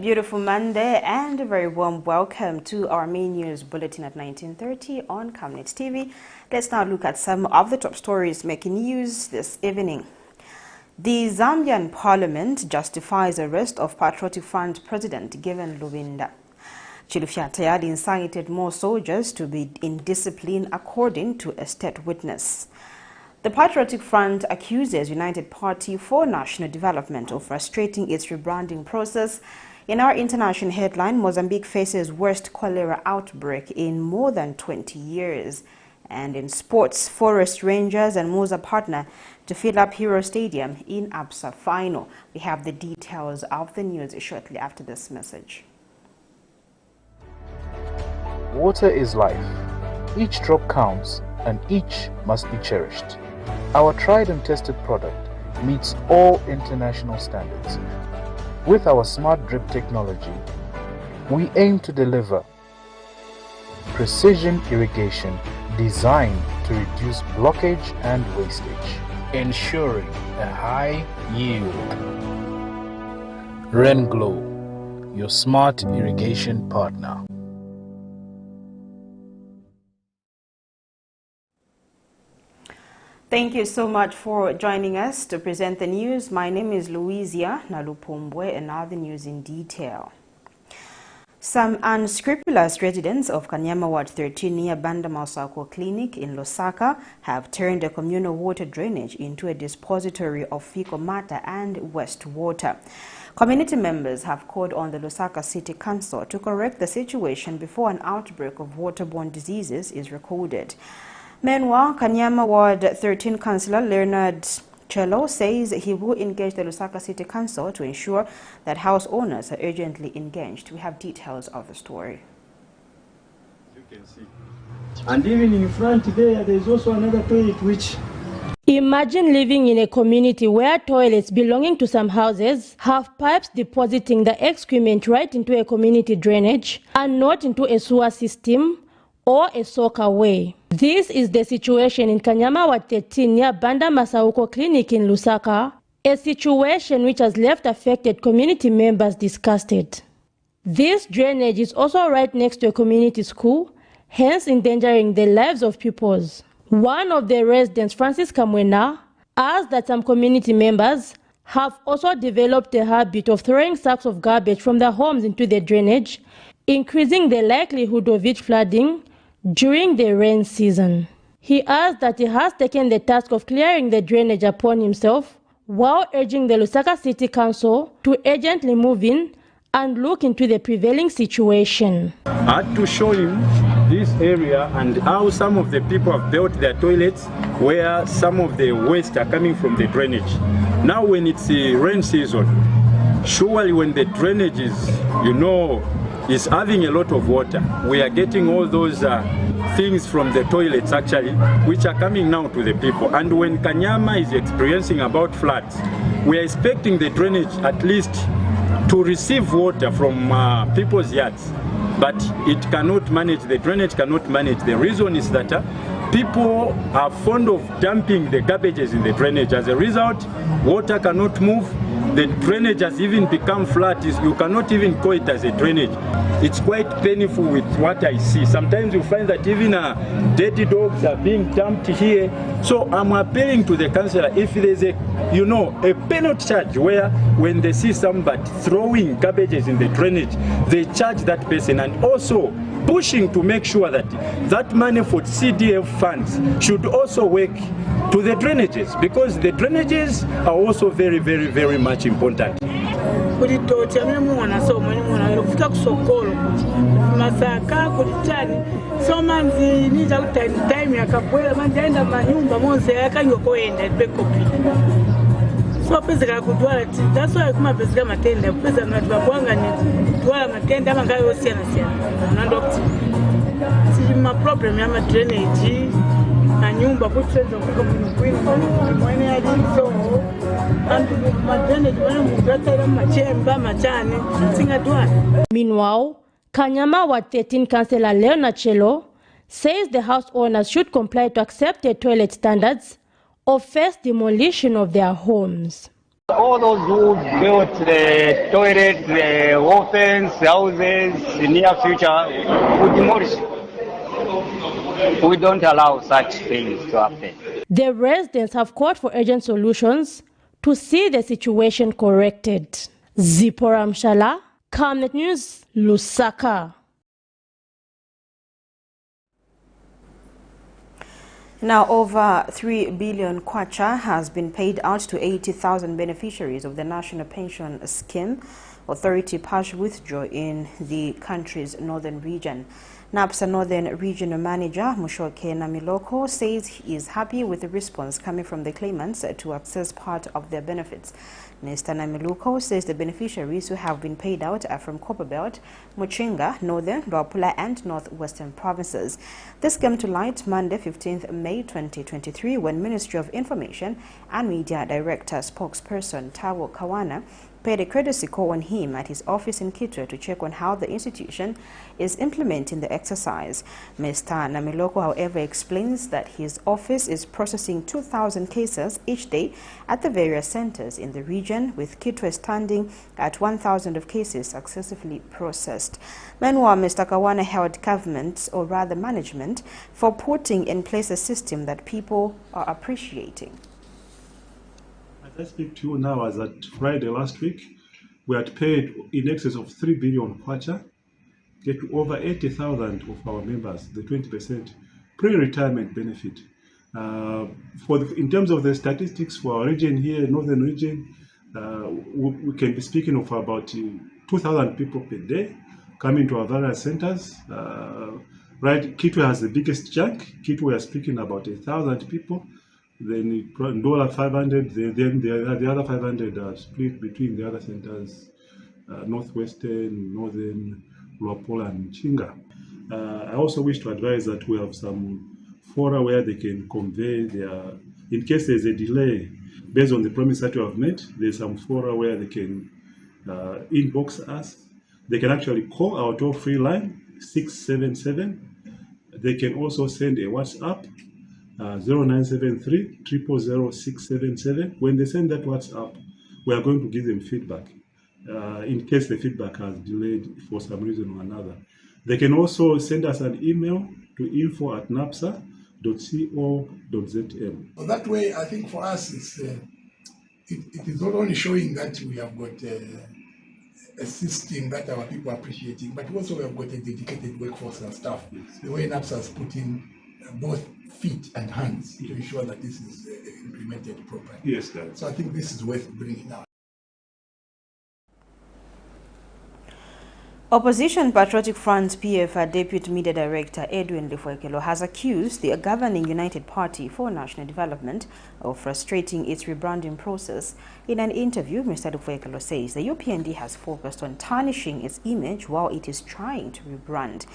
beautiful Monday and a very warm welcome to our main news bulletin at 19:30 on Camnet TV. Let's now look at some of the top stories making news this evening. The Zambian Parliament justifies arrest of Patriotic Front President given LUBINDA. CHILUFYA TAYALI incited more soldiers to be indisciplined according to a state witness. The Patriotic Front accuses United Party for National Development of frustrating its rebranding process. In our international headline, Mozambique faces worst cholera outbreak in more than 20 years. And in sports, Forest Rangers and MUZA partner to fill up Hero Stadium in ABSA final. We have the details of the news shortly after this message. Water is life. Each drop counts and each must be cherished. Our tried and tested product meets all international standards. With our smart drip technology, we aim to deliver precision irrigation designed to reduce blockage and wastage, ensuring a high yield. RenGlow, your smart irrigation partner. Thank you so much for joining us to present the news. My name is Louisia Nalupumbwe, and now the news in detail. Some unscrupulous residents of Kanyama Ward 13 near Banda Masako Clinic in Lusaka have turned a communal water drainage into a depository of fecal matter and wastewater. Community members have called on the Lusaka City Council to correct the situation before an outbreak of waterborne diseases is recorded. Meanwhile, Kanyama Ward 13 Councillor Leonard Cello says he will engage the Lusaka City Council to ensure that house owners are urgently engaged. We have details of the story. You can see. And even in front there is also another toilet which... Imagine living in a community where toilets belonging to some houses have pipes depositing the excrement right into a community drainage and not into a sewer system or a soakaway. This is the situation in Kanyama Ward 13 near Banda Masauko Clinic in Lusaka, a situation which has left affected community members disgusted. This drainage is also right next to a community school, hence endangering the lives of pupils. One of the residents, Francis Kamwena, asked that some community members have also developed a habit of throwing sacks of garbage from their homes into the drainage, increasing the likelihood of it flooding during the rain season. He adds that he has taken the task of clearing the drainage upon himself while urging the Lusaka City Council to urgently move in and look into the prevailing situation. I had to show him this area and how some of the people have built their toilets where some of the waste are coming from the drainage. Now when it's the rain season, surely when the drainage is having a lot of water, we are getting all those things from the toilets actually, which are coming now to the people. And when Kanyama is experiencing about floods, we are expecting the drainage at least to receive water from people's yards, but it cannot manage, the drainage cannot manage. The reason is that people are fond of dumping the garbages in the drainage. As a result, water cannot move. The drainage has even become flat. You cannot even call it as a drainage. It's quite painful with what I see. Sometimes you find that even dirty dogs are being dumped here. So I'm appealing to the councillor, if there's a penalty charge where when they see somebody throwing garbages in the drainage, they charge that person, and also pushing to make sure that that money for CDF funds should also work to the drainages, because the drainages are also very, very, very much important. So pesa kudwala that's why kuma pesa matenda pesa mnatubanga ni dwala matenda ama ngayo siana na doctor si ma problem ya drainage na nyumba kutsenza kuko kwini mwana ya so and ma drainage wana mutata machemba machane singa dwala. Meanwhile, Kanyama Ward 13 Councillor Leonard Cello says the house owners should comply to accepted toilet standards or face demolition of their homes. All those who built the toilet, the orphans, houses in near future, we demolish. We don't allow such things to happen. The residents have called for urgent solutions to see the situation corrected. Zipporah Mshala, Camnet News, Lusaka. Now, over 3 billion kwacha has been paid out to 80,000 beneficiaries of the National Pension Scheme. Authority partial withdrawal in the country's northern region. ABSA Northern Regional Manager Mushoke Namiloko says he is happy with the response coming from the claimants to access part of their benefits. Mr. Namiloko says the beneficiaries who have been paid out are from Copperbelt, Muchinga, Northern, Luapula and Northwestern provinces. This came to light Monday, 15th May 2023, when Ministry of Information and Media Director spokesperson Tawo Kawana paid a courtesy call on him at his office in Kitwe to check on how the institution is implementing the exercise. Mr. Namiloko, however, explains that his office is processing 2,000 cases each day at the various centers in the region, with Kitwe standing at 1,000 of cases successfully processed. Meanwhile, Mr. Kawana held government, or rather management, for putting in place a system that people are appreciating. As I speak to you now, as at Friday last week, we had paid in excess of 3 billion kwacha, get to over 80,000 of our members, the 20% pre-retirement benefit. In terms of the statistics for our region here, northern region, we can be speaking of about 2,000 people per day coming to our various centers. Right, Kitwe has the biggest chunk. Kitwe, we are speaking about 1,000 people. Then $500, then the other 500 are split between the other centers, Northwestern, Northern, Luapula and Chinga. I also wish to advise that we have some fora where they can convey their, in case there's a delay, based on the promise that we have made, there's some fora where they can inbox us. They can actually call our toll-free line, 677. They can also send a WhatsApp, 0973 000 677. When they send that WhatsApp, we are going to give them feedback in case the feedback has delayed for some reason or another. They can also send us an email to info@napsa.co.zm. So that way, I think for us, it is not only showing that we have got a system that our people are appreciating, but also we have got a dedicated workforce and staff. Yes. The way NAPSA has put in both feet and hands to ensure that this is implemented properly. Yes, guys. So I think this is worth bringing out. Opposition Patriotic Front PF Deputy Media Director Edwin Lifwekelo has accused the governing United Party for National Development of frustrating its rebranding process. In an interview, Mr. Lifwekelo says the UPND has focused on tarnishing its image while it is trying to rebrand.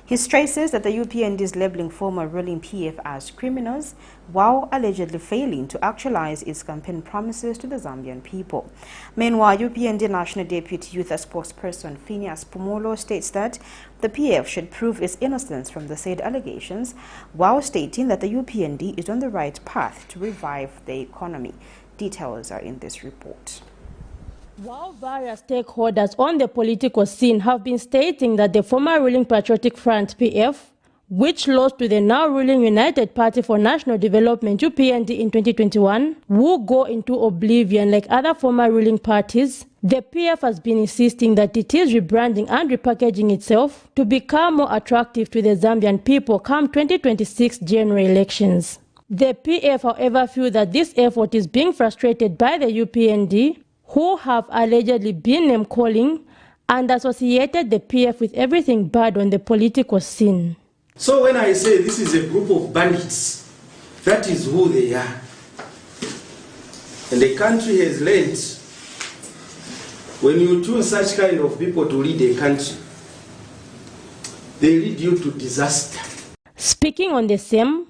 He stresses that the UPND is labeling former ruling PF as criminals while allegedly failing to actualize its campaign promises to the Zambian people. Meanwhile, UPND National Deputy Youth spokesperson Phineas Pumolo states that the PF should prove its innocence from the said allegations, while stating that the UPND is on the right path to revive the economy. Details are in this report. While various stakeholders on the political scene have been stating that the former ruling Patriotic Front PF, which lost to the now ruling United Party for National Development UPND in 2021, will go into oblivion like other former ruling parties, the PF has been insisting that it is rebranding and repackaging itself to become more attractive to the Zambian people come 2026 general elections. The PF, however, feel that this effort is being frustrated by the UPND, who have allegedly been name-calling and associated the PF with everything bad on the political scene. So when I say this is a group of bandits, that is who they are. And the country has learned, when you choose such kind of people to lead a country, they lead you to disaster. Speaking on the same,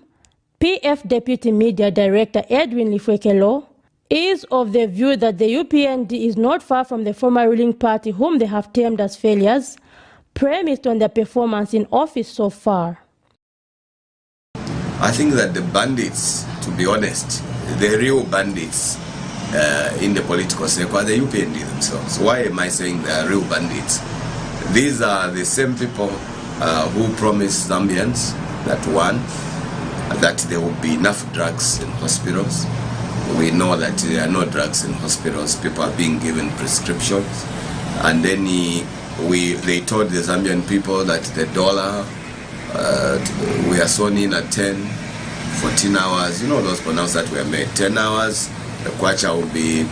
PF Deputy Media Director Edwin Lifwekelo is of the view that the UPND is not far from the former ruling party whom they have termed as failures, premised on their performance in office so far. I think that the bandits, to be honest, the real bandits, in the political circle are the UPND themselves. Why am I saying they are real bandits? These are the same people who promise Zambians that that there will be enough drugs in hospitals. We know that there are no drugs in hospitals. People are being given prescriptions. And then they told the Zambian people that the dollar, we are sewn in at 10, 14 hours. You know those pronouns that were made. 10 hours, the kwacha will be,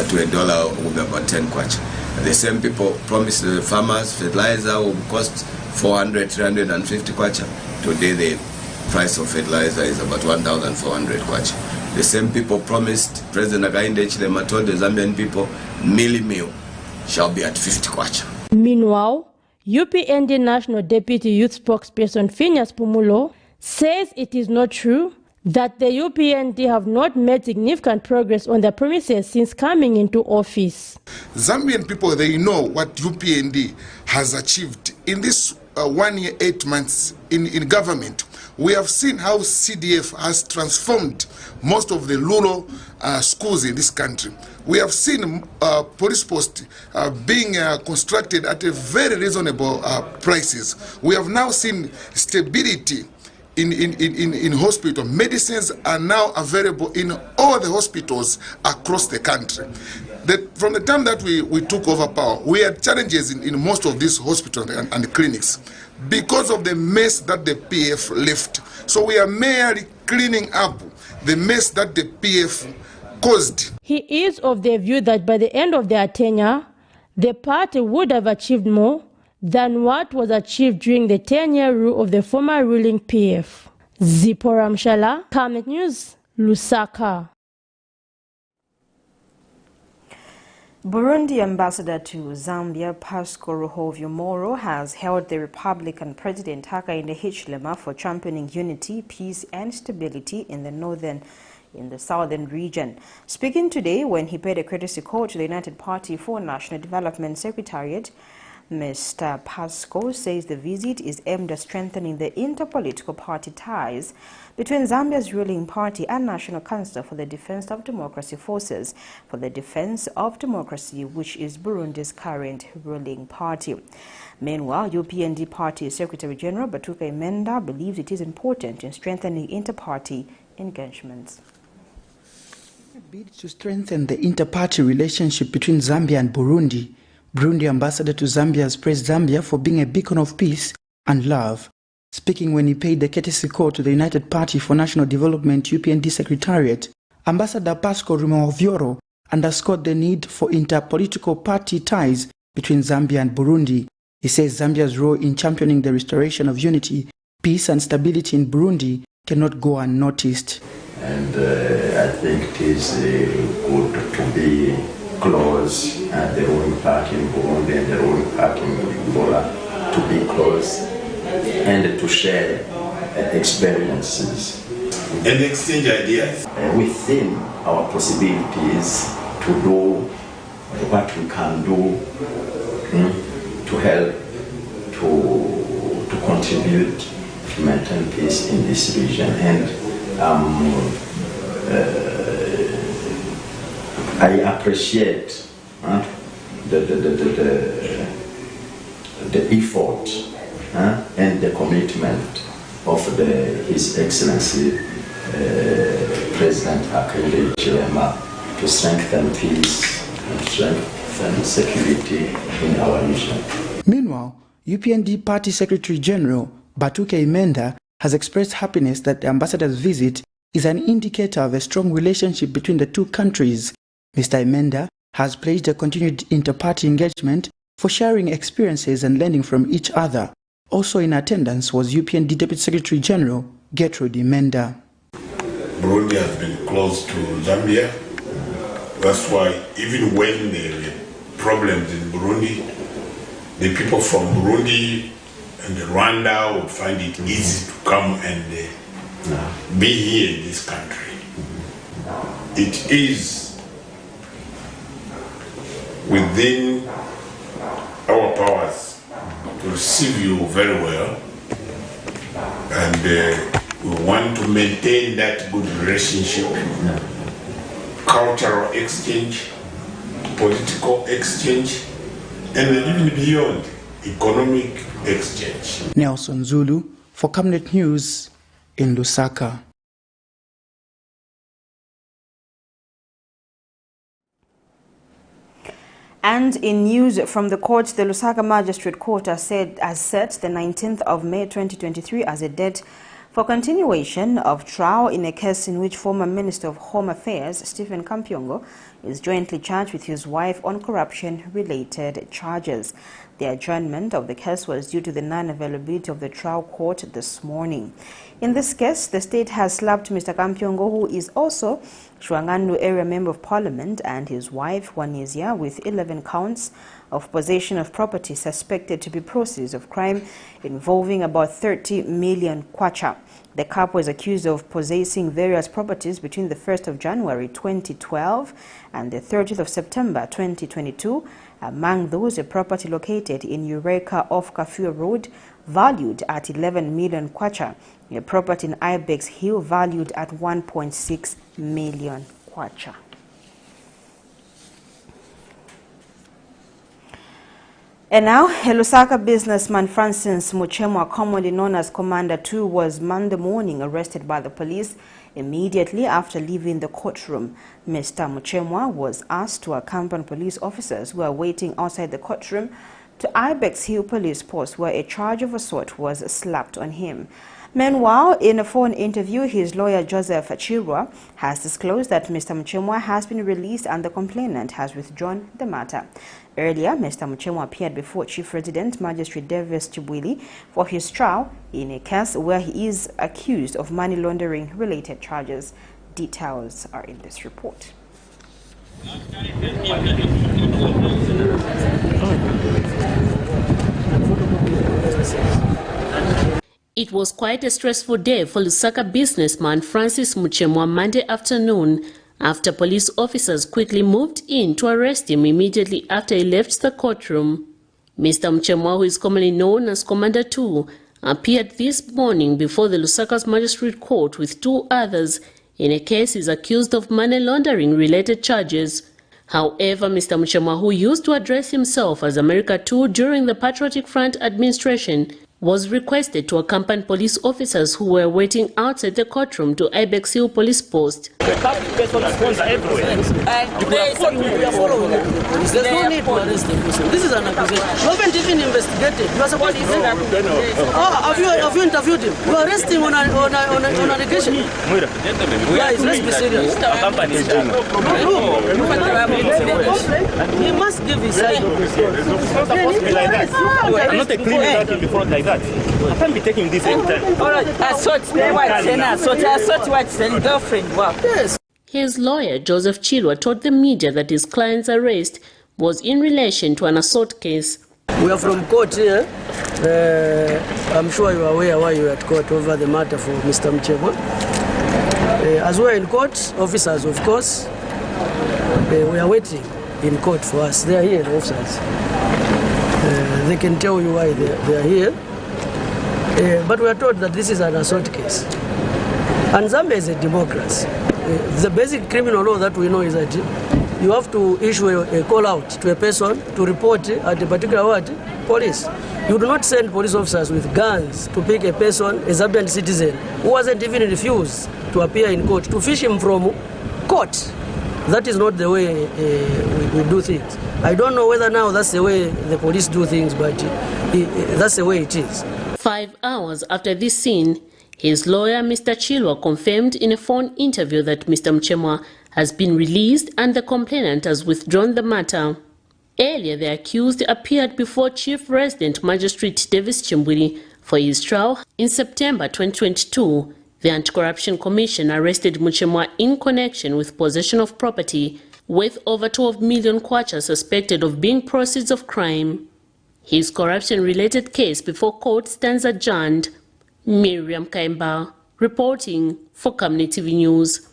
to a dollar will be about 10 kwacha. The same people promised the farmers fertilizer will cost 400, 350 kwacha. Today the price of fertilizer is about 1,400 kwacha. The same people promised, President Hakainde Hichilema told the Zambian people, meal shall be at 50 kwacha. Meanwhile, UPND National Deputy Youth Spokesperson Phineas Pumulo says it is not true that the UPND have not made significant progress on their promises since coming into office. Zambian people, they know what UPND has achieved in this 1 year, 8 months in government. We have seen how CDF has transformed most of the rural schools in this country. We have seen police posts being constructed at a very reasonable prices. We have now seen stability in hospital. Medicines are now available in all the hospitals across the country. From the time that we took over power, we had challenges in most of these hospitals and clinics because of the mess that the PF left. So we are merely cleaning up the mess that the PF caused. He is of the view that by the end of their tenure, the party would have achieved more than what was achieved during the 10-year rule of the former ruling PF. Zipporah Mshala, Camnet News, Lusaka. Burundi ambassador to Zambia, Pascal Ruhovio Moro, has hailed the Republican President Hakainde Hichilema for championing unity, peace and stability in the southern region. Speaking today when he paid a courtesy call to the United Party for National Development Secretariat, Mr. Pasco says the visit is aimed at strengthening the interpolitical party ties between Zambia's ruling party and National Council for the Defense of Democracy Forces for the Defense of Democracy, which is Burundi's current ruling party. Meanwhile, UPND Party Secretary General Batuka Imenda believes it is important in strengthening inter-party engagements. A bid to strengthen the inter-party relationship between Zambia and Burundi, Burundi ambassador to Zambia has praised Zambia for being a beacon of peace and love. Speaking when he paid the courtesy call to the United Party for National Development UPND Secretariat, Ambassador Pascal Ruhovio underscored the need for interpolitical party ties between Zambia and Burundi. He says Zambia's role in championing the restoration of unity, peace and stability in Burundi cannot go unnoticed. And I think it is good to be close at the ruling party in Burundi and the ruling party in Angola, to be close and to share experiences and exchange ideas within our possibilities to do what we can do to help to contribute to maintain peace in this region. And I appreciate the effort and the commitment of His Excellency President Hakainde Hichilema to strengthen peace and strengthen security in our region. Meanwhile, UPND Party Secretary General Batuka Imenda has expressed happiness that the ambassador's visit is an indicator of a strong relationship between the two countries. Mr. Imenda has pledged a continued inter-party engagement for sharing experiences and learning from each other. Also in attendance was UPND Deputy Secretary General Gertrude Imenda. Burundi has been close to Zambia. That's why even when there were problems in Burundi, the people from Burundi and Rwanda would find it easy to come and be here in this country. It is within our powers to receive you very well, and we want to maintain that good relationship, cultural exchange, political exchange, and even beyond economic exchange. Nelson Zulu for Camnet News in Lusaka. And in news from the court, the Lusaka Magistrate Court has set the 19th of May 2023 as a date for continuation of trial in a case in which former Minister of Home Affairs Stephen Kampyongo is jointly charged with his wife on corruption-related charges. The adjournment of the case was due to the non-availability of the trial court this morning. In this case, the state has slapped Mr. Kampyongo, who is also Shwangandu Area Member of Parliament, and his wife, Wanizia, with 11 counts of possession of property suspected to be proceeds of crime involving about 30 million kwacha. The couple is accused of possessing various properties between the 1st of January 2012 and the 30th of September 2022. Among those, a property located in Eureka off Kafua Road valued at 11 million kwacha, a property in Ibex Hill valued at 1.6 million kwacha. And now, a Lusaka businessman Francis Muchemwa, commonly known as Commander 2, was Monday morning arrested by the police immediately after leaving the courtroom. Mr. Muchemwa was asked to accompany police officers who are waiting outside the courtroom to Ibex Hill Police Post, where a charge of assault was slapped on him. Meanwhile, in a phone interview, his lawyer Joseph Chilufya has disclosed that Mr. Muchemwa has been released and the complainant has withdrawn the matter. Earlier, Mr. Muchemwa appeared before Chief Resident Magistrate Davis Chibwili for his trial in a case where he is accused of money laundering related charges. Details are in this report. It was quite a stressful day for Lusaka businessman Francis Muchemwa Monday afternoon after police officers quickly moved in to arrest him immediately after he left the courtroom. Mr. Muchemwa, who is commonly known as Commander 2, appeared this morning before the Lusaka's Magistrate Court with two others in a case he's accused of money laundering related charges. However, Mr. Muchemwa, who used to address himself as America 2 during the Patriotic Front administration, was requested to accompany police officers who were waiting outside the courtroom to Ibex Hill Police Post. There's no need to arrest the person. This is an accusation. You haven't even investigated. You are supposed to have you interviewed him? You are arresting on allegation. Guys, let's be serious. He must give his side. I'm not a criminal before like that. I can't be taking this every time. All right. Girlfriend. Wow. Yes. His lawyer, Joseph Chilufya, told the media that his client's arrest was in relation to an assault case. We are from court here. I'm sure you are aware why you are at court over the matter for Mr. Muchemwa. As we are in court, officers, of course, we are waiting in court for us. They are here, the officers. They can tell you why they are here. But we are told that this is an assault case. And Zambia is a democracy. The basic criminal law that we know is that you have to issue a call out to a person to report at a particular police. You do not send police officers with guns to pick a person, a Zambian citizen, who wasn't even refused to appear in court, to fish him from court. That is not the way we do things. I don't know whether now that's the way the police do things, but that's the way it is. 5 hours after this scene, his lawyer, Mr. Chilufya, confirmed in a phone interview that Mr. Muchemwa has been released and the complainant has withdrawn the matter. Earlier, the accused appeared before Chief Resident Magistrate Davis Chibwili for his trial. In September 2022, the Anti-Corruption Commission arrested Muchemwa in connection with possession of property worth over 12 million kwacha suspected of being proceeds of crime. His corruption-related case before court stands adjourned. Miriam Kaimba, reporting for Camnet TV News.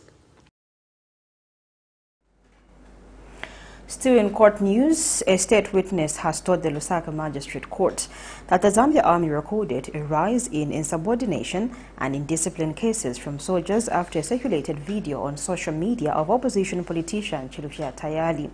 Still in court news, a state witness has told the Lusaka Magistrate Court that the Zambia Army recorded a rise in insubordination and indiscipline cases from soldiers after a circulated video on social media of opposition politician CHILUFYA TAYALI.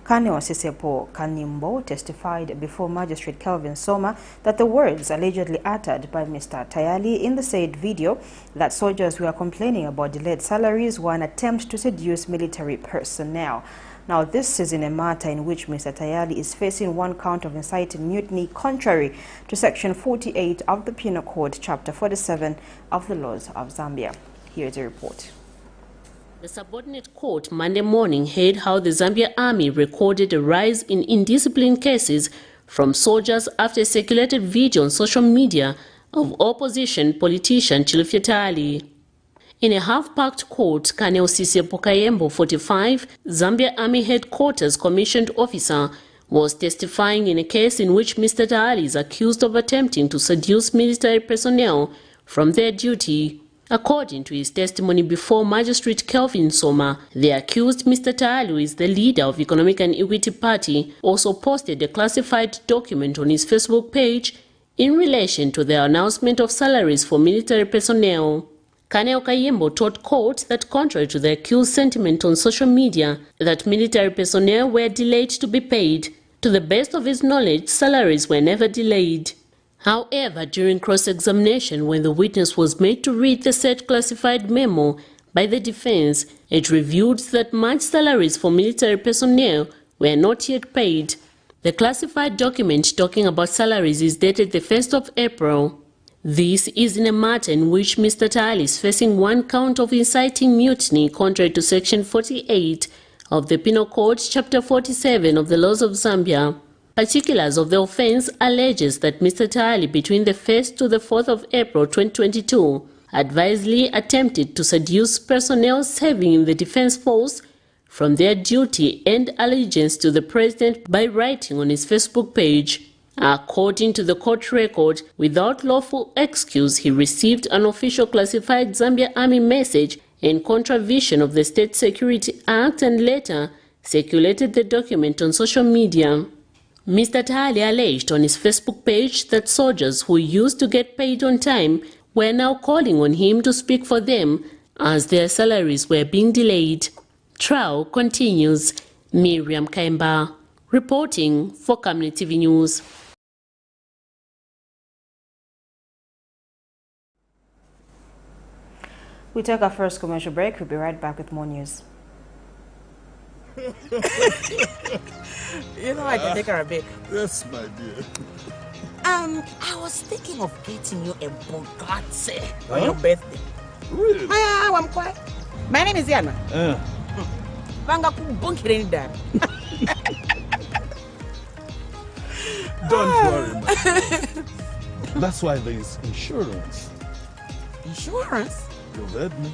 Kaneo Sisepo Kanimbo testified before Magistrate Kelvin Soma that the words allegedly uttered by Mr. TAYALI in the said video that soldiers were complaining about delayed salaries were an attempt to seduce military personnel. Now, this is in a matter in which Mr. TAYALI is facing one count of inciting mutiny contrary to Section 48 of the Penal Code, Chapter 47 of the laws of Zambia. Here is a report. The subordinate court Monday morning heard how the Zambia Army recorded a rise in indiscipline cases from soldiers after a circulated video on social media of opposition politician CHILUFYA TAYALI. In a half-packed court, Kaneo Sisepo Kayembo, 45, Zambia Army Headquarters commissioned officer, was testifying in a case in which Mr. TAYALI is accused of attempting to seduce military personnel from their duty. According to his testimony before Magistrate Kelvin Soma, the accused Mr. TAYALI, who is the leader of Economic and Equity Party, also posted a classified document on his Facebook page in relation to the announcement of salaries for military personnel. Kaneo Kayembo told court that contrary to the accused sentiment on social media that military personnel were delayed to be paid, to the best of his knowledge, salaries were never delayed. However, during cross-examination, when the witness was made to read the said classified memo by the defense, it revealed that March salaries for military personnel were not yet paid. The classified document talking about salaries is dated the 1st of April. This is in a matter in which Mr. TAYALI is facing one count of inciting mutiny contrary to Section 48 of the Penal Code, Chapter 47 of the laws of Zambia. Particulars of the offence alleges that Mr. TAYALI between the 1st to the 4th of April 2022 advisedly attempted to seduce personnel serving in the defence force from their duty and allegiance to the President by writing on his Facebook page. According to the court record, without lawful excuse, he received an official classified Zambia Army message in contravention of the State Security Act and later circulated the document on social media. Mr. TAYALI alleged on his Facebook page that soldiers who used to get paid on time were now calling on him to speak for them as their salaries were being delayed. Trial continues. Miriam Kaimba reporting for Camnet TV News. We take our first commercial break. We'll be right back with more news. You know I can take her a bit. Yes, my dear. I was thinking of getting you a Bugatti on your birthday. Really? I'm quiet. My name is Yana. Don't worry, my dear. That's why there is insurance. Insurance? You heard me.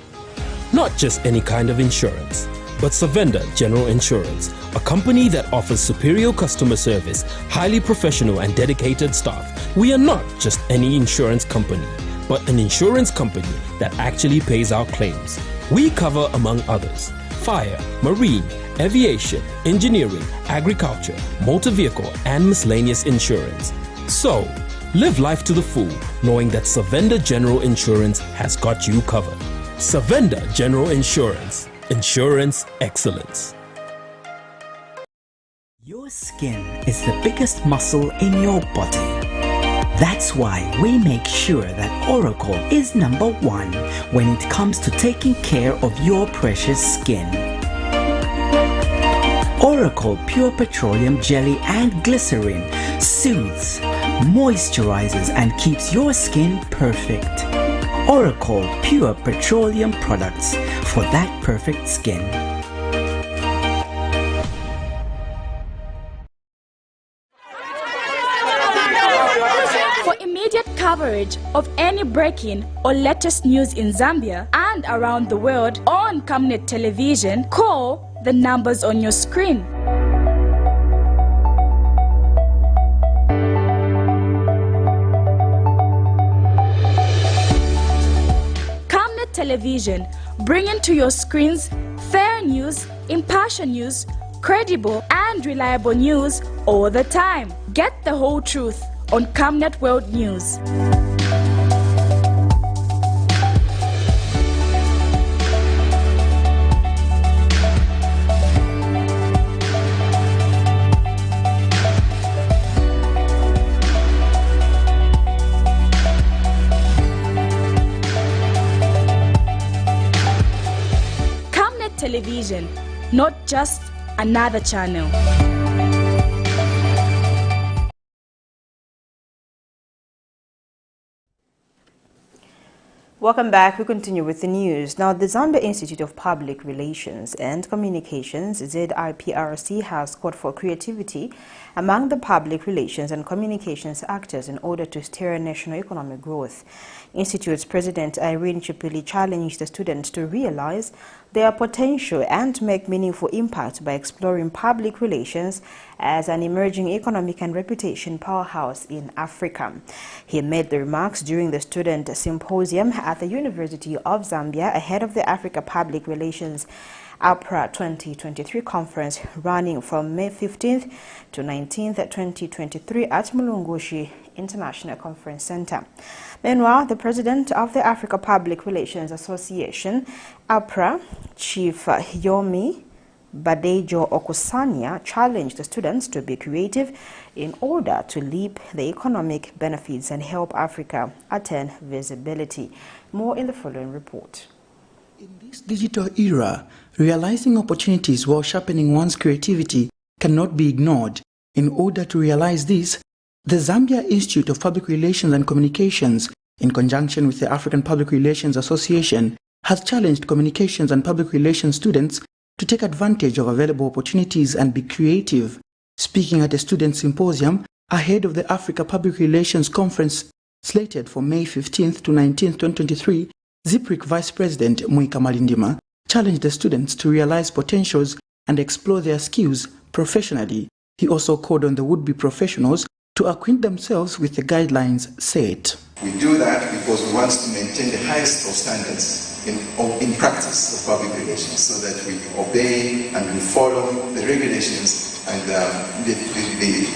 Not just any kind of insurance, but Savenda General Insurance, a company that offers superior customer service, highly professional and dedicated staff. We are not just any insurance company, but an insurance company that actually pays our claims. We cover, among others, fire, marine, aviation, engineering, agriculture, motor vehicle, and miscellaneous insurance. So, live life to the full, knowing that Savenda General Insurance has got you covered. Savenda General Insurance. Insurance excellence. Your skin is the biggest muscle in your body. That's why we make sure that Oracle is #1 when it comes to taking care of your precious skin. Oracle Pure Petroleum Jelly and Glycerin soothes, moisturizes and keeps your skin perfect. Oracle Pure Petroleum products for that perfect skin. For immediate coverage of any breaking or latest news in Zambia and around the world on Camnet Television, call the numbers on your screen. Camnet Television, bringing to your screens fair news, impartial news, credible and reliable news all the time. Get the whole truth on Camnet World News. Camnet Television, not just another channel. Welcome back. We continue with the news. Now, the Zambia Institute of Public Relations and Communications, ZIPRC, has called for creativity among the public relations and communications actors in order to steer national economic growth. Institute's President Irene Chipili challenged the students to realize their potential and make meaningful impact by exploring public relations as an emerging economic and reputation powerhouse in Africa. He made the remarks during the student symposium at the University of Zambia ahead of the Africa Public Relations APRA 2023 conference running from May 15th to 19th, 2023 at Mulungushi International Conference Center. Meanwhile, the president of the Africa Public Relations Association, APRA, Chief Yomi Badejo Okusanya, challenged the students to be creative in order to leap the economic benefits and help Africa attain visibility. More in the following report. In this digital era, realizing opportunities while sharpening one's creativity cannot be ignored. In order to realize this, the Zambia Institute of Public Relations and Communications, in conjunction with the African Public Relations Association, has challenged communications and public relations students to take advantage of available opportunities and be creative. Speaking at a student symposium ahead of the Africa Public Relations Conference slated for May 15th to 19th, 2023, ZIPRC Vice President Muika Malindima challenged the students to realize potentials and explore their skills professionally. He also called on the would-be professionals to acquaint themselves with the guidelines set. We do that because we want to maintain the highest of standards in practice of public relations, so that we obey and we follow the regulations and the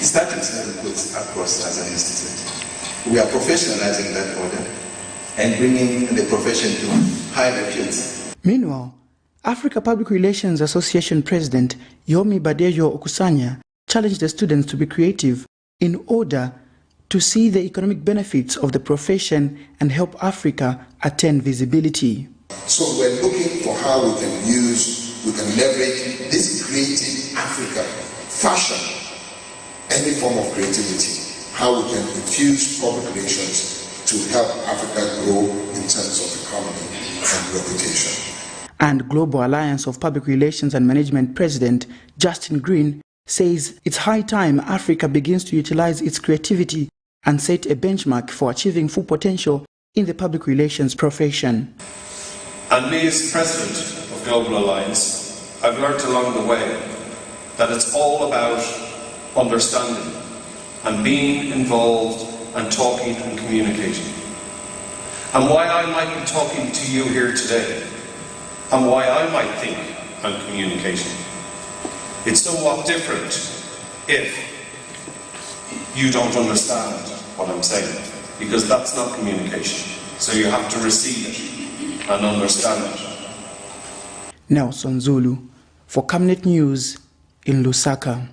statutes that we put across as an institute. We are professionalizing that order and bringing the profession to high repute. Meanwhile, Africa Public Relations Association President Yomi Badejo Okusanya challenged the students to be creative in order to see the economic benefits of the profession and help Africa attain visibility. So we're looking for how we can leverage this creative Africa, fashion, any form of creativity, how we can infuse public relations to help Africa grow in terms of economy and reputation. And Global Alliance of Public Relations and Management President Justin Green says it's high time Africa begins to utilize its creativity and set a benchmark for achieving full potential in the public relations profession. And me as President of Global Alliance, I've learnt along the way that it's all about understanding and being involved and talking and communicating. And why I might be talking to you here today, and why I might think I'm communicating, it's somewhat different if you don't understand what I'm saying, because that's not communication. So you have to receive it and understand it. Nelson Zulu for Camnet News in Lusaka.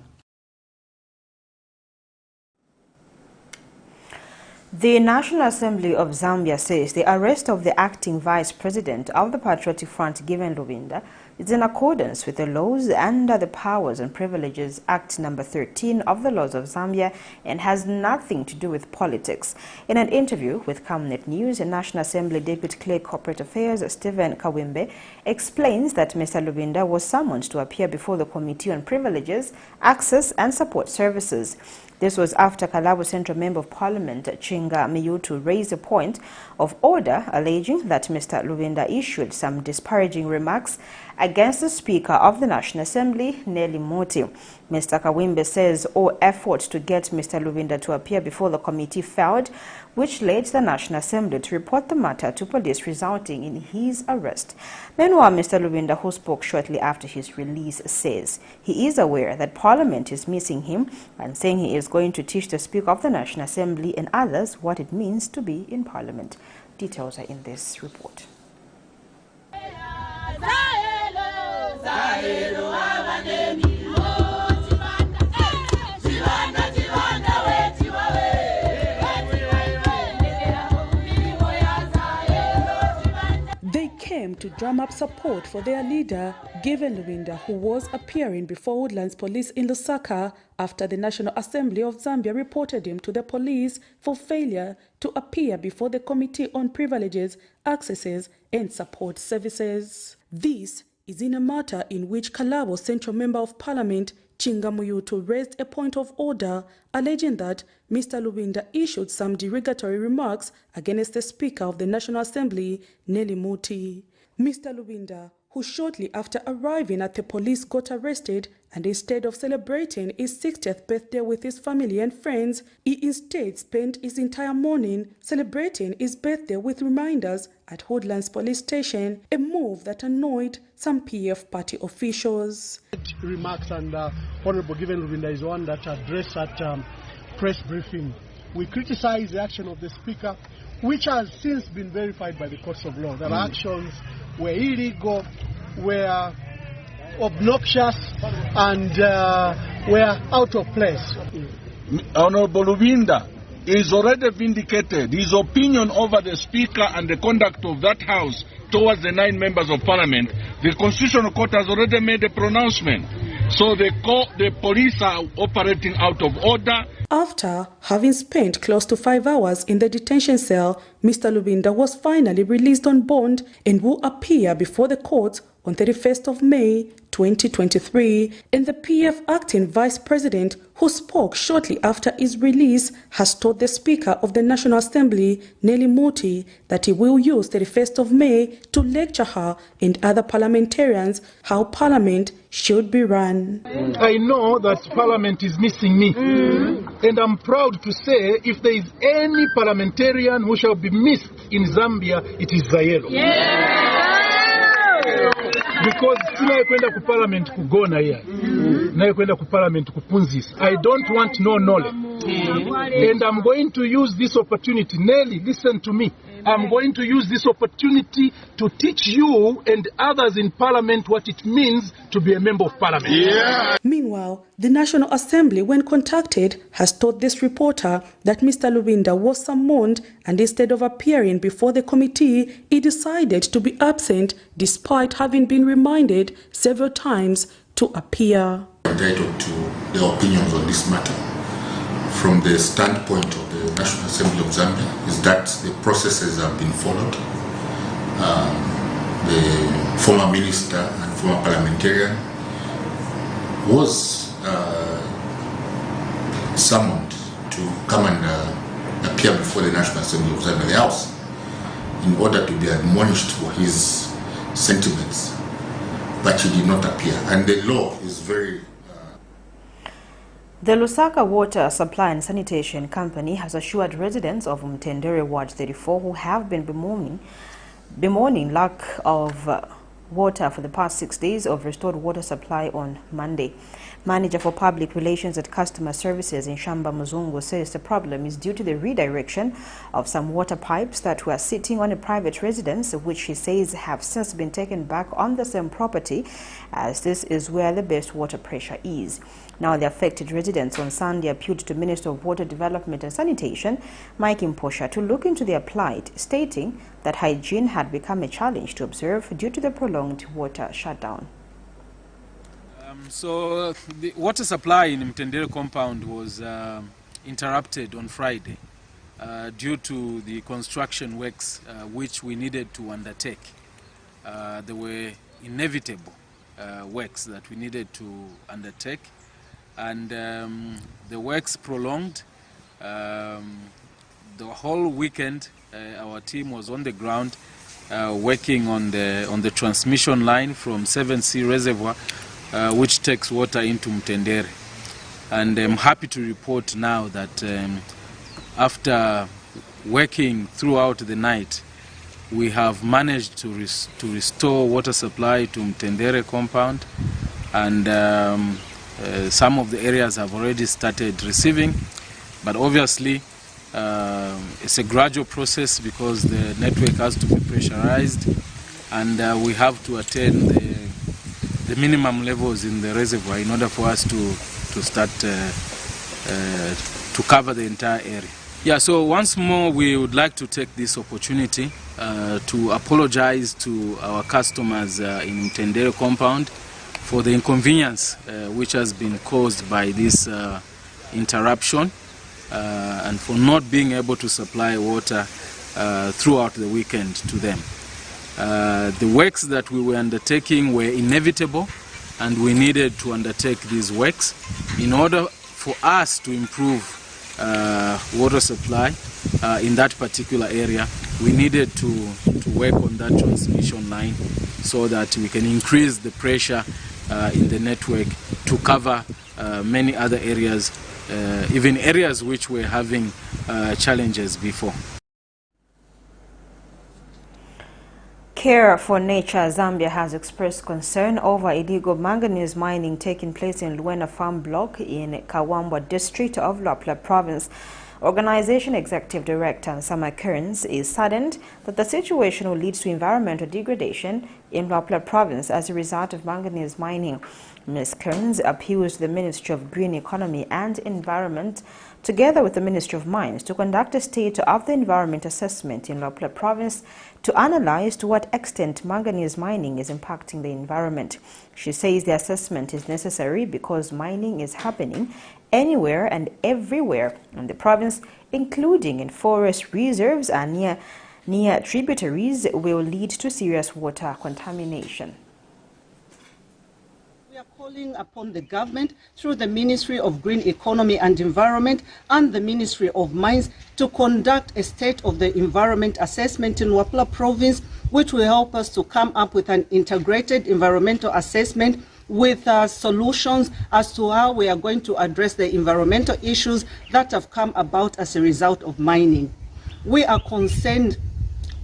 The National Assembly of Zambia says the arrest of the acting vice president of the Patriotic Front, given Lubinda, is in accordance with the laws under the Powers and Privileges Act No. 13 of the laws of Zambia and has nothing to do with politics. In an interview with Camnet News, National Assembly Deputy Clerk Corporate Affairs Stephen Kawimbe explains that Mr. Lubinda was summoned to appear before the Committee on Privileges, Access and Support Services. This was after Kalabo Central Member of Parliament Chinga Miyutu raised a point of order alleging that Mr. Lubinda issued some disparaging remarks against the Speaker of the National Assembly, Nelly Moti. Mr. Kawimbe says all efforts to get Mr. Lubinda to appear before the committee failed, which led the National Assembly to report the matter to police, resulting in his arrest. Meanwhile, Mr. Lubinda, who spoke shortly after his release, says he is aware that Parliament is missing him and saying he is going to teach the Speaker of the National Assembly and others what it means to be in Parliament. Details are in this report. They came to drum up support for their leader, Given Lubinda, who was appearing before Woodlands Police in Lusaka after the National Assembly of Zambia reported him to the police for failure to appear before the Committee on Privileges, Accesses and Support Services. This is in a matter in which Kalabo Central Member of Parliament Chinga Muyutu raised a point of order, alleging that Mr. Lubinda issued some derogatory remarks against the Speaker of the National Assembly, Nelly Moti. Mr. Lubinda, who shortly after arriving at the police got arrested, and instead of celebrating his 60th birthday with his family and friends, he instead spent his entire morning celebrating his birthday with reminders at Woodlands Police Station, a move that annoyed some PF party officials. Remarks, and Honorable Given Lubinda is one that addressed at press briefing. We criticize the action of the Speaker, which has since been verified by the courts of law. That actions were illegal, were obnoxious, and were out of place. Honorable Lubinda is already vindicated. His opinion over the Speaker and the conduct of that House towards the 9 members of Parliament, the Constitutional Court has already made a pronouncement. So the police are operating out of order. After having spent close to 5 hours in the detention cell, Mr. Lubinda was finally released on bond and will appear before the court on 31st of May 2023, and the PF acting vice president, who spoke shortly after his release, has told the Speaker of the National Assembly, Nelly Moti, that he will use 31st of May to lecture her and other parliamentarians how Parliament should be run. I know that Parliament is missing me, and I'm proud to say if there is any parliamentarian who shall be missed in Zambia, it is Zayelo. Because sina kwenda ku Parliament kugona here, na kwenda ku Parliament kupunzisa. I don't want no knowledge, and I'm going to use this opportunity. Nelly, listen to me. I'm going to use this opportunity to teach you and others in Parliament what it means to be a member of Parliament. Meanwhile, the National Assembly, when contacted, has told this reporter that Mr. Lubinda was summoned, and instead of appearing before the committee, he decided to be absent despite having been reminded several times to appear. Entitled to the opinions on this matter from the standpoint of the National Assembly of Zambia is that the processes have been followed. The former minister and former parliamentarian was summoned to come and appear before the National Assembly of Zambia, the House, in order to be admonished for his sentiments, but he did not appear. And the law is very... The Lusaka Water Supply and Sanitation Company has assured residents of Mtendere Ward 34 who have been bemoaning lack of water for the past 6 days of restored water supply on Monday. Manager for Public Relations at Customer Services in Shamba Muzungu says the problem is due to the redirection of some water pipes that were sitting on a private residence, which he says have since been taken back on the same property, as this is where the best water pressure is. Now, the affected residents on Sunday appealed to Minister of Water Development and Sanitation, Mike Imposha, to look into their plight, stating that hygiene had become a challenge to observe due to the prolonged water shutdown. So the water supply in Mtendere compound was interrupted on Friday due to the construction works which we needed to undertake. There were inevitable works that we needed to undertake, and the works prolonged. The whole weekend our team was on the ground working on the transmission line from 7C Reservoir, which takes water into Mtendere. And I'm happy to report now that after working throughout the night, we have managed to restore water supply to Mtendere compound, and some of the areas have already started receiving, but obviously it's a gradual process because the network has to be pressurized, and we have to attain the minimum levels in the reservoir in order for us to start to cover the entire area. Yeah, so once more we would like to take this opportunity to apologize to our customers in Mtendere compound for the inconvenience which has been caused by this interruption and for not being able to supply water throughout the weekend to them. The works that we were undertaking were inevitable, and we needed to undertake these works in order for us to improve water supply in that particular area. We needed to work on that transmission line so that we can increase the pressure in the network to cover many other areas, even areas which were having challenges before. Care for Nature Zambia has expressed concern over illegal manganese mining taking place in Luena Farm Block in Kawambwa district of Luapula province. Organization Executive Director Nsama Kearns is saddened that the situation will lead to environmental degradation in Luapula province as a result of manganese mining. Ms. Kearns appeals to the Ministry of Green Economy and Environment together with the Ministry of Mines to conduct a state of the environment assessment in Luapula province to analyze to what extent manganese mining is impacting the environment. She says the assessment is necessary because mining is happening anywhere and everywhere in the province, including in forest reserves and near tributaries, will lead to serious water contamination. We are calling upon the government through the Ministry of Green Economy and Environment and the Ministry of Mines to conduct a state of the environment assessment in Luapula province, which will help us to come up with an integrated environmental assessment with solutions as to how we are going to address the environmental issues that have come about as a result of mining. We are concerned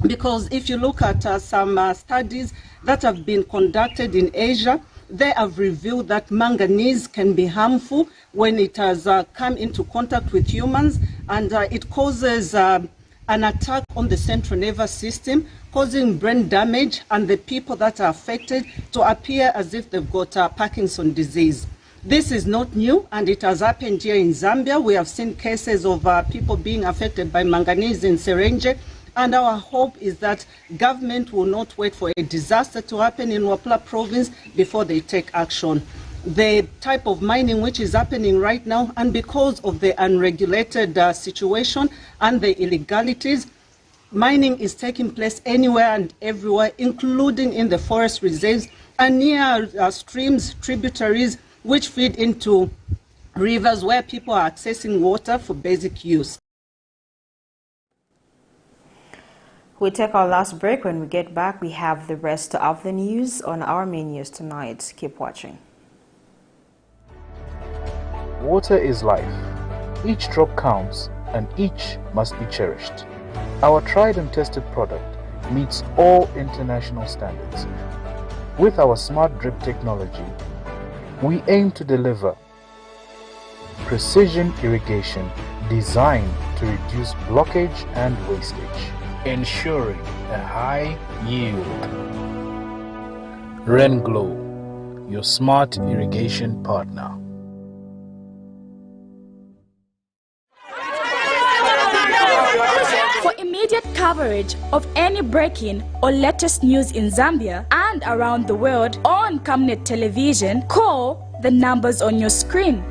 because if you look at some studies that have been conducted in Asia, they have revealed that manganese can be harmful when it has come into contact with humans, and it causes an attack on the central nervous system, causing brain damage, and the people that are affected to appear as if they've got Parkinson's disease. This is not new, and it has happened here in Zambia. We have seen cases of people being affected by manganese in Serenge, and our hope is that government will not wait for a disaster to happen in Luapula province before they take action. The type of mining which is happening right now, and because of the unregulated situation and the illegalities, mining is taking place anywhere and everywhere, including in the forest reserves and near streams, tributaries, which feed into rivers where people are accessing water for basic use. We'll take our last break. When we get back, we have the rest of the news on our main news tonight. Keep watching. Water is life. Each drop counts, and each must be cherished. Our tried and tested product meets all international standards. With our smart drip technology, we aim to deliver precision irrigation designed to reduce blockage and wastage, ensuring a high yield. RenGlow, your smart irrigation partner. For immediate coverage of any breaking or latest news in Zambia and around the world on Camnet television, call the numbers on your screen.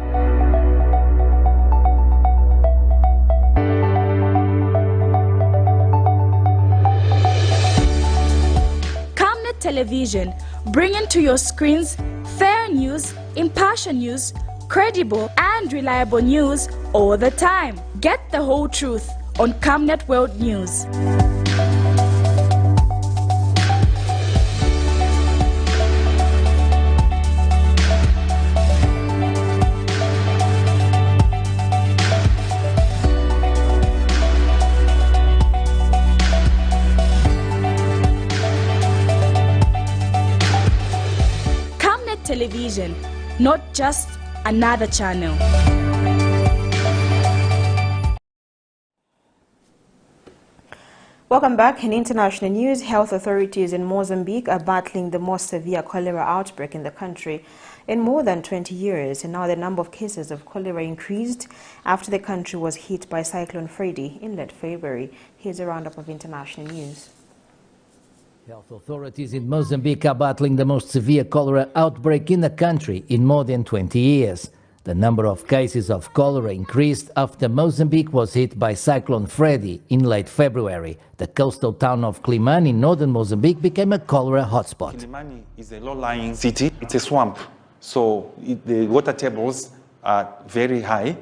Camnet television, bringing to your screens fair news, impartial news, credible and reliable news all the time. Get the whole truth on Camnet World News. television, not just another channel. Welcome back. In international news, health authorities in Mozambique are battling the most severe cholera outbreak in the country in more than 20 years, and now the number of cases of cholera increased after the country was hit by Cyclone Freddy in late February. Here's a roundup of international news. Health authorities in Mozambique are battling the most severe cholera outbreak in the country in more than 20 years. The number of cases of cholera increased after Mozambique was hit by Cyclone Freddy in late February. The coastal town of Climane in northern Mozambique became a cholera hotspot. Climane is a low-lying city. It's a swamp, so the water tables are very high,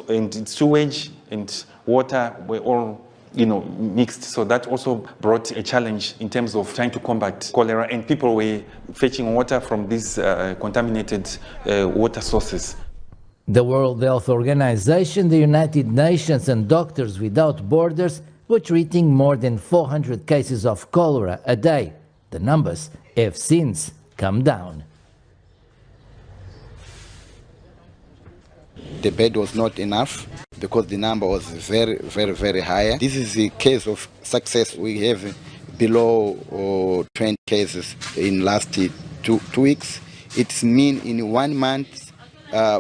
and sewage and water were all mixed, so that also brought a challenge in terms of trying to combat cholera, and people were fetching water from these contaminated water sources. The World Health Organization, the United Nations and Doctors Without Borders were treating more than 400 cases of cholera a day. The numbers have since come down. The bed was not enough because the number was very, very, very high. This is a case of success. We have below 20 cases in last 2 weeks. It's mean in 1 month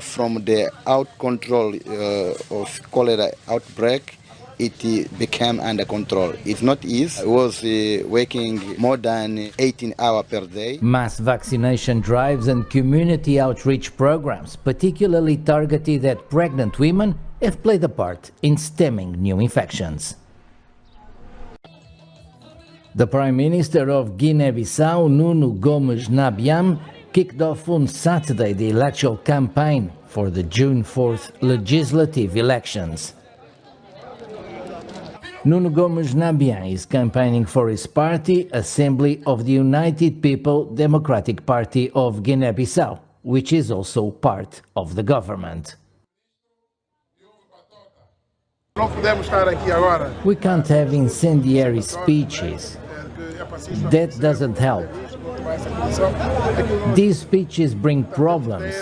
from the out control of cholera outbreak, it became under control. It's not easy. I was working more than 18 hours per day. Mass vaccination drives and community outreach programs, particularly targeted at pregnant women, have played a part in stemming new infections. The Prime Minister of Guinea-Bissau, Nuno Gomes Nabiam, kicked off on Saturday the electoral campaign for the June 4th legislative elections. Nuno Gomes Nabian is campaigning for his party, Assembly of the United People Democratic Party of Guinea-Bissau, which is also part of the government. We can't have incendiary speeches. That doesn't help. These speeches bring problems,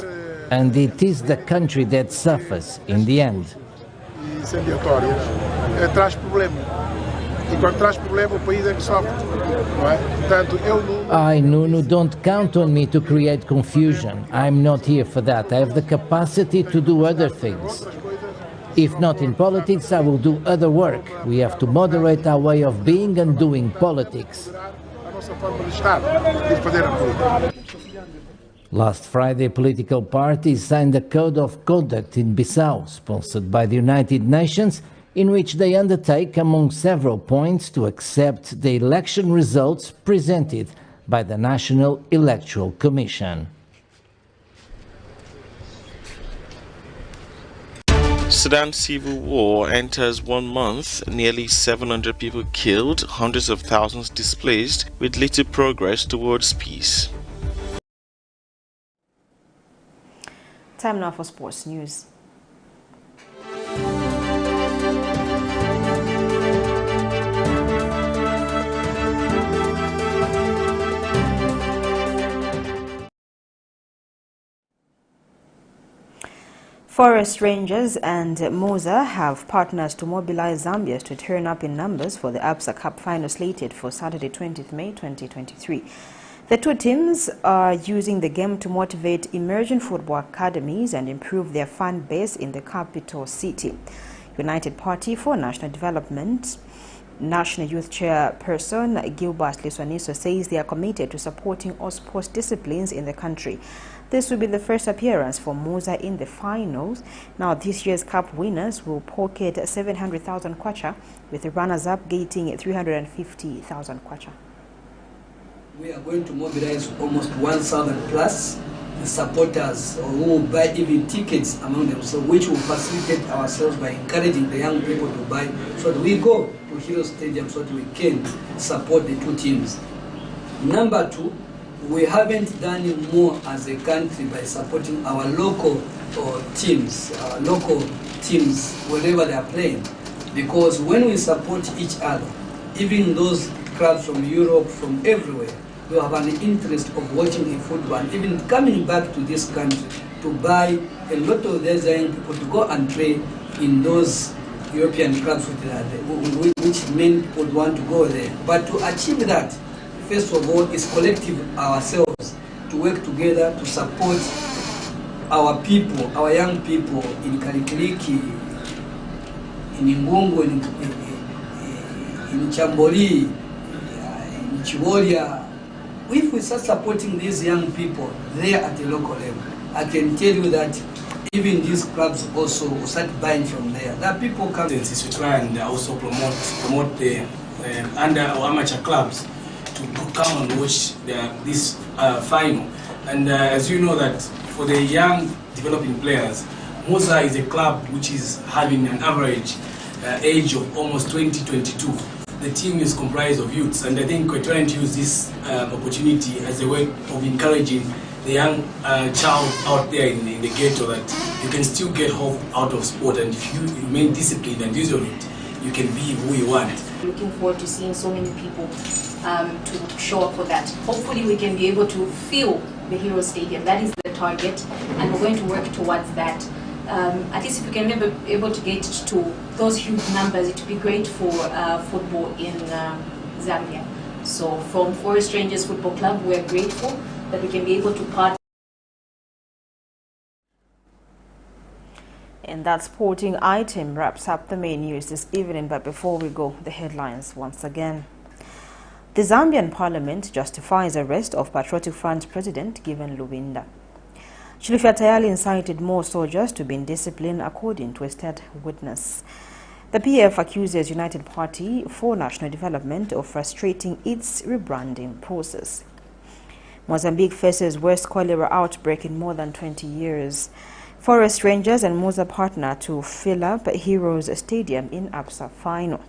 and it is the country that suffers in the end. I, Nuno, don't count on me to create confusion. I'm not here for that. I have the capacity to do other things. If not in politics, I will do other work. We have to moderate our way of being and doing politics. Last Friday, political parties signed a code of conduct in Bissau, sponsored by the United Nations, in which they undertake, among several points, to accept the election results presented by the National Electoral Commission. Sudan civil war enters 1 month, nearly 700 people killed, hundreds of thousands displaced, with little progress towards peace. Time now for sports news. Forest Rangers and MOZA have partners to mobilize Zambians to turn up in numbers for the ABSA Cup final slated for Saturday 20th May 2023. The two teams are using the game to motivate emerging football academies and improve their fan base in the capital city. United Party for National Development National Youth Chairperson Gilbert Liswaniso says they are committed to supporting all sports disciplines in the country. This will be the first appearance for MUZA in the finals. Now, this year's cup winners will pocket 700,000 kwacha, with the runners-up getting 350,000 kwacha. We are going to mobilize almost 1,000 plus the supporters who will buy even tickets among them, so which will facilitate ourselves by encouraging the young people to buy, so that we go to Hero Stadium so that we can support the two teams. Number two, we haven't done more as a country by supporting our local teams wherever they are playing, because when we support each other, even those clubs from Europe, from everywhere, they have an interest of watching a football and even coming back to this country to buy a lot of their young people to go and play in those European clubs which many people want to go there. But to achieve that, first of all, is collective ourselves to work together to support our people, our young people in Kalikiliki, in Mbongo, in Chamboli, in Chivolia. If we start supporting these young people there at the local level, I can tell you that even these clubs also will start buying from there. That people come. We try and also promote the under our amateur clubs to come and watch this final. And as you know that for the young developing players, MOZA is a club which is having an average age of almost 20-22. The team is comprised of youths, and I think we're trying to use this opportunity as a way of encouraging the young child out there in the ghetto that you can still get hope out of sport, and if you remain disciplined and use on it, you can be who you want. Looking forward to seeing so many people to show up for that. Hopefully we can be able to fill the Hero Stadium. That is the target, and we're going to work towards that. At least if we can be able to get to those huge numbers, it would be great for football in Zambia. So from Forest Rangers Football Club, we're grateful that we can be able to partner. And that sporting item wraps up the main news this evening. But before we go, the headlines once again. The Zambian Parliament justifies arrest of Patriotic Front's president, given Lubinda. CHILUFYA TAYALI incited more soldiers to be indisciplined, according to a state witness. The PF accuses United Party for National Development of frustrating its rebranding process. Mozambique faces worst cholera outbreak in more than 20 years. Forest Rangers and MUZA partner to fill up Heroes Stadium in ABSA final.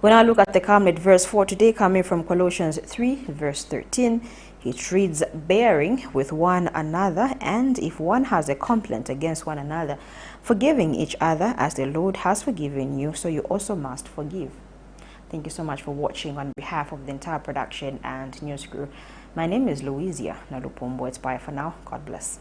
We now look at the Camnet verse 4 today, coming from Colossians 3 verse 13. It reads, bearing with one another, and if one has a complaint against one another, forgiving each other as the Lord has forgiven you, so you also must forgive. Thank you so much for watching. On behalf of the entire production and news crew, my name is Louisia Nalupombo. It's bye for now. God bless.